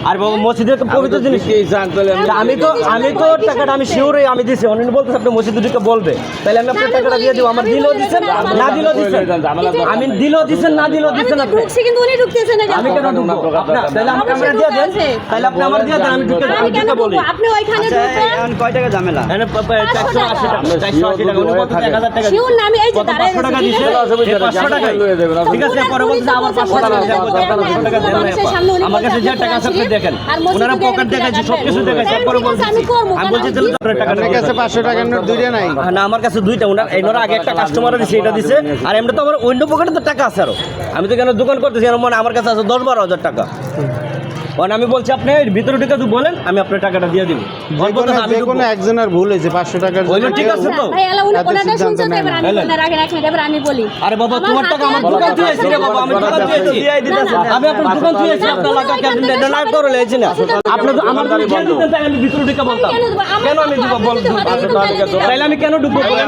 আর বাবা মসজিদের পবিত্র জিনিস আমি তো টাকাটা আমি শিওরই আমি দিছি উনি বলতেছে আপনি মসজিদ দুটিকে বলবে তাহলে আমি আপনার টাকাটা দিয়ে দিব আমার দিলেও দিচ্ছেন না দিলেও দিচ্ছেন আমি দিলেও দিচ্ছেন না দিলেও দিচ্ছেন আপনি ঢুকছি কিন্তু উনি ঢুকতেছে না আমি কেন ঢুকবো আপনার তাহলে আমাকে আমরা দিয়ে দেন তাহলে আপনি আমার দিয়ে দেন আমি ঢুকে বলি আপনি ওইখানে ঢুকবেন কয় টাকা ঝামেলা এনে 480 টাকা 480 টাকা উনি বলতে 1000 টাকা শিওর না আমি এই যে দাঁড়ায় 500 টাকা দিয়েছে 500 টাকা ঠিক আছে পরবর্তীতে আবার 500 টাকা দিয়েছে 500 টাকা দেন আমার কাছে যে টাকা আছে আপনি দেখেন ওনারা পকেট দেখাচ্ছে সবকিছু দেখাচ্ছে পরবর্তীতে আমি বলছি তাহলে আপনার টাকা আপনার কাছে 500 টাকার নোট দুইটা নাই না আমার কাছে দুইটা ওনার আগে একটা কাস্টমার দিছে এটা দিছে আর এমনি তো আমার অন্য পকেটে তো টাকা আছে আরো আমি তো কেন দোকান করতেছি মানে আমার কাছে আছে 10-12 হাজার টাকা আমি বলছি আপনি ভিতরে ঢুকে তো বলেন আমি আপনার টাকাটা দিয়ে দিব যে কোনো একজনের ভুল হয়েছে 500 টাকার ওইটা ঠিক আছে তো ভাই আলা ওনাটা শুনছেন তো এবার আমি ওনার আগে রাখেন এবার আমি বলি আরে বাবা তোমার টাকা আমার দোকান থেকে রে বাবা আমি দোকান থেকে দিয়েই দিতেছি আমি আপনার দোকান থেকে আপনার লাগা কেন এটা না করে লেছি না আপনি আমার যদি দিয়ে দিতেন তাহলে আমি ভিতরে ঢুকে বলতাম কেন আমি ঢুকবো বলবো তাহলে আমি কেন ঢুকবো বলেন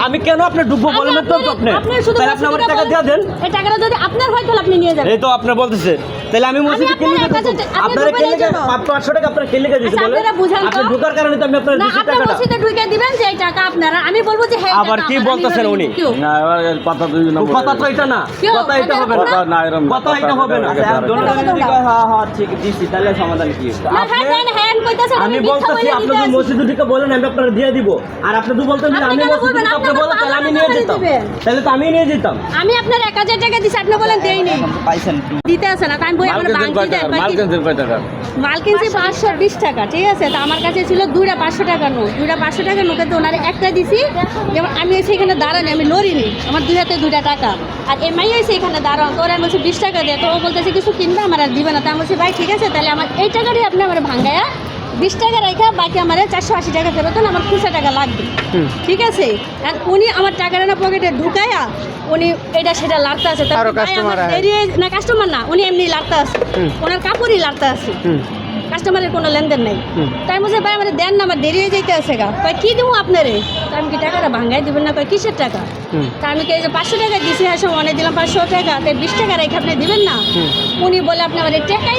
আমি কেন আপনি ঢুকবো বলেন তো আপনি তাহলে আপনি আমার টাকা দিয়ে দেন এই টাকাটা যদি আপনার হয় তাহলে আপনি নিয়ে যাবেন এই তো আপনি বলতেছে তাহলে আমি মসজিদে কেন আপনারা কেন 500 টাকা আপনারা কেন দিয়েছেন বলেন আপনি ঢোকার কারণে তো আমি আপনার না দিছি আপনি টাকাটা মসজিদে ঢুকে দিবেন যে এই টাকা আপনারা আমি বলবো যে হ্যাঁ আবার কি বলতেছেন উনি না এবার কথা দুই নম্বর কথা তো এটা না কথা এটা হবে না কথা না এরকম কথা এটা হবে না হ্যাঁ হ্যাঁ ঠিক দিছি তাহলে সমাধান কি না হ্যাঁ হ্যাঁ কইতাছেন আমি বলতেছি আপনি যদি মসজিদ ঢুকে বলেন আমি আপনারা দিয়ে দিব আর আপনি তো বলতেন যে আমি মসজিদ ঢুকে আপনি বলেন তাহলে আমি নিয়ে যেতাম তাহলে তো আমি নিয়ে যেতাম আমি আপনার 1000 টাকা দিছি আপনি বলেন দেই নেই পাইছেন দিতে আছে না তাই আমি বই আমার বাকি দেন বাকি কয় টাকা মাল কিনছি 520 টাকা ঠিক আছে তো আমার কাছে ছিল দুইটা 500 টাকার নোট দুইটা 500 টাকার নোটে তো ওনারে একটা দিছি যেমন আমি সেখানে দাঁড়ানি আমি লড়িনি আমার দুই হাতে দুইটা টাকা আর এমআই হয়েছে এখানে দাঁড়ান তো ওরা বলছে 20 টাকা দিয়ে তো ও বলতেছে কিছু কিনবে আমার আর দিবে না তো আমি বলছি ভাই ঠিক আছে তাহলে আমার এই টাকারই আপনি আমার ভাঙ্গায়া 20 টাকা রেখা বাকি আমার 480 টাকা ফেরত দেন আমার 200 টাকা লাগবে ঠিক আছে আর উনি আমার টাকাটা না পকেটে ঢুকায়া উনি এটা সেটা লাড়তে আছে আরো কাস্টমার না কাস্টমার না উনি এমনি লাড়তে আছে ওনার কাপড়ই লাড়তে আছে কাস্টমারের কোনো লেনদেন নেই তাই বলছে ভাই আমার দেন না আমার দেরি হয়ে যাইতে আছে গা কয় কী দেবো আপনারে তা আমি কি টাকাটা ভাঙ্গাই দেবেন না কয় কিসের টাকা তা আমি কি এই যে 500 টাকা দিছি হ্যাঁ সময় দিলাম 500 টাকা তাই 20 টাকা রেখে আপনি দিবেন না উনি বলে আপনি আমার টাকাই